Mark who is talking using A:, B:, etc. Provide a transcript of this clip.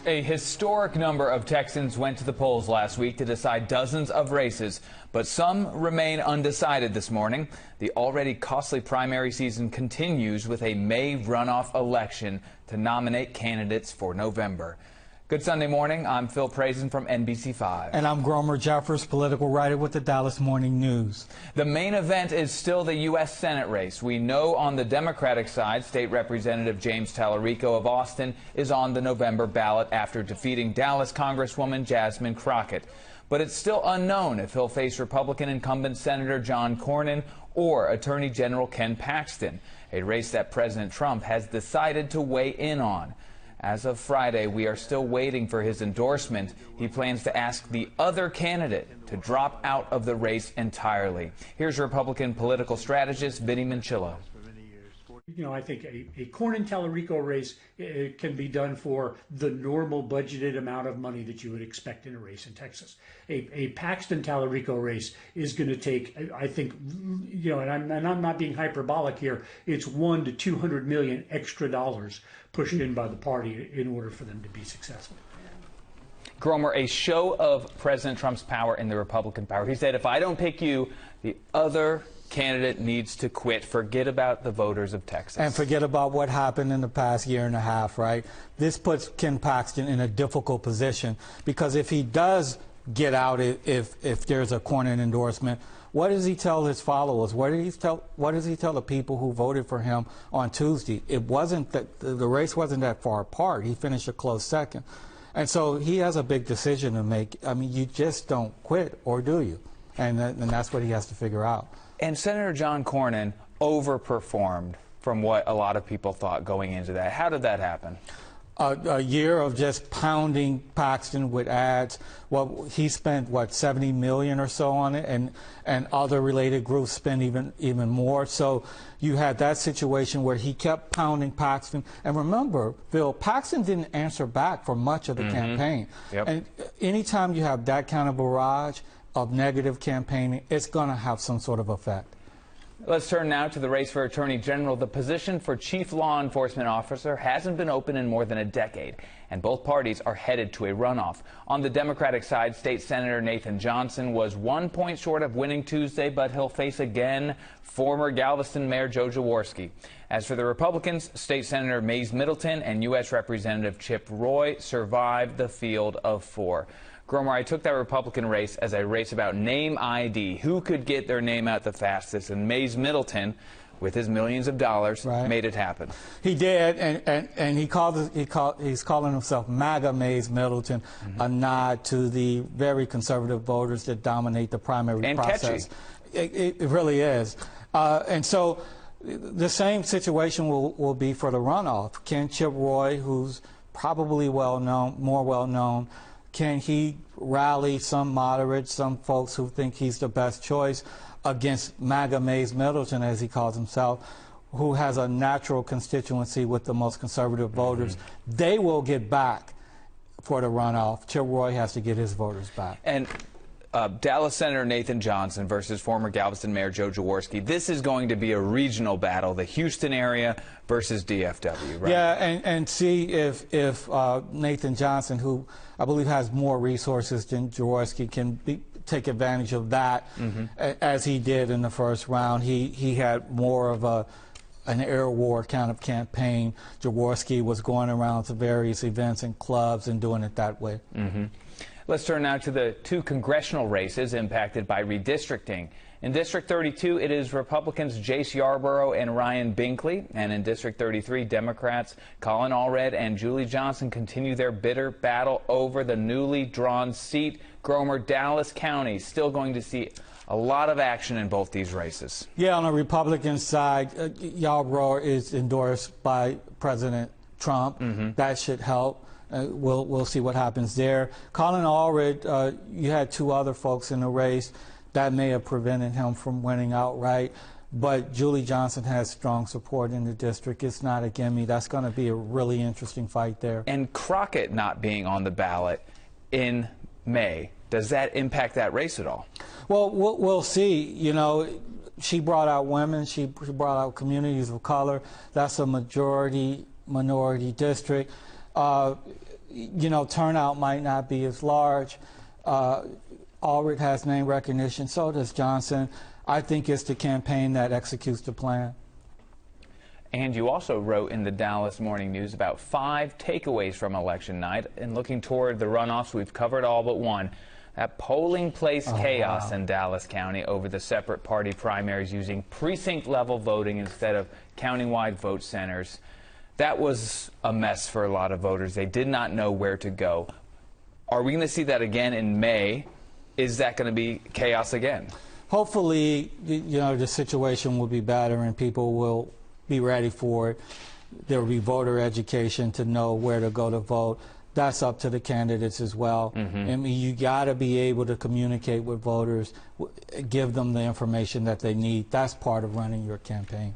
A: A historic number of Texans went to the polls last week to decide dozens of races, but some remain undecided this morning. The already costly primary season continues with a May runoff election to nominate candidates for November. Good Sunday morning. I'm Phil Prazan from NBC5.
B: And I'm Gromer Jeffers, political writer with the Dallas Morning News.
A: The main event is still the U.S. Senate race. We know on the Democratic side, State Representative James Tallarico of Austin is on the November ballot after defeating Dallas Congresswoman Jasmine Crockett. But it's still unknown if he'll face Republican incumbent Senator John Cornyn or Attorney General Ken Paxton, a race that President Trump has decided to weigh in on. As of Friday, we are still waiting for his endorsement. He plans to ask the other candidate to drop out of the race entirely. Here's Republican political strategist Vinnie Mancillo.
C: You know, I think a Cornyn-Tallarico race can be done for the normal budgeted amount of money that you would expect in a race in Texas. A Paxton-Tallarico race is going to take, I think, you know, and I'm not being hyperbolic here, it's $100 to $200 million extra dollars pushed in by the party in order for them to be successful.
A: Gromer, a show of President Trump's power in the Republican power. He said, if I don't pick you, the other candidate needs to quit. Forget about the voters of Texas.
B: And forget about what happened in the past year and a half, right? This puts Ken Paxton in a difficult position because if he does get out, if there's a Cornyn endorsement, what does he tell his followers? What does he tell the people who voted for him on Tuesday? It wasn't that the race wasn't that far apart. He finished a close second. And so he has a big decision to make. I mean, you just don't quit, or do you? And that's what he has to figure out.
A: And Senator John Cornyn overperformed from what a lot of people thought going into that. How did that happen?
B: A year of just pounding Paxton with ads. Well, he spent, what, $70 million or so on it, and other related groups spent even more. So you had that situation where he kept pounding Paxton. And remember, Phil, Paxton didn't answer back for much of the campaign.
A: Yep.
B: And anytime you have that kind of barrage of negative campaigning, it's going to have some sort of effect.
A: Let's turn now to the race for Attorney General. The position for Chief Law Enforcement Officer hasn't been open in more than a decade, and both parties are headed to a runoff. On the Democratic side, State Senator Nathan Johnson was 1 point short of winning Tuesday, but he'll face again former Galveston Mayor Joe Jaworski. As for the Republicans, State Senator Mays Middleton and U.S. Representative Chip Roy survived the field of four. Gromer, I took that Republican race as a race about name ID. Who could get their name out the fastest? And Mays Middleton, with his millions of dollars, made it happen.
B: He did, and he's calling himself MAGA Mays Middleton, a nod to the very conservative voters that dominate the primary process.
A: Catchy.
B: It really is. And so the same situation will be for the runoff. Can Chip Roy, who's probably more well-known, can he rally some moderates, some folks who think he's the best choice against MAGA Mays Middleton, as he calls himself, who has a natural constituency with the most conservative voters? They will get back for the runoff. Chip Roy has to get his voters back.
A: And Dallas Senator Nathan Johnson versus former Galveston Mayor Joe Jaworski. This is going to be a regional battle, the Houston area versus DFW, right?
B: Yeah, and see if Nathan Johnson, who I believe has more resources than Jaworski, can take advantage of that, as he did in the first round. He had more of an air war kind of campaign. Jaworski was going around to various events and clubs and doing it that way.
A: Let's turn now to the two congressional races impacted by redistricting. In District 32, it is Republicans Jace Yarborough and Ryan Binkley. And in District 33, Democrats Colin Allred and Julie Johnson continue their bitter battle over the newly drawn seat. Gromer, Dallas County still going to see a lot of action in both these races. Yeah,
B: on the Republican side, Yarborough is endorsed by President Trump. That should help. We'll see what happens there. Colin Allred, you had two other folks in the race that may have prevented him from winning outright, but Julie Johnson has strong support in the district. It's not a gimme. That's going to be a really interesting fight there.
A: And Crockett not being on the ballot in May, does that impact that race at all?
B: Well, we'll see. You know, she brought out women. She brought out communities of color. That's a minority district. you know, turnout might not be as large. Allred has name recognition, so does Johnson. I think it's the campaign that executes the plan.
A: And you also wrote in the Dallas Morning News about 5 takeaways from election night. And looking toward the runoffs, we've covered all but one. That polling place chaos in Dallas County over the separate party primaries using precinct-level voting instead of county-wide vote centers. That was a mess for a lot of voters. They did not know where to go. Are we going to see that again in May? Is that going to be chaos again?
B: Hopefully, you know, the situation will be better and people will be ready for it. There will be voter education to know where to go to vote. That's up to the candidates as well. I mean, you got to be able to communicate with voters, give them the information that they need. That's part of running your campaign.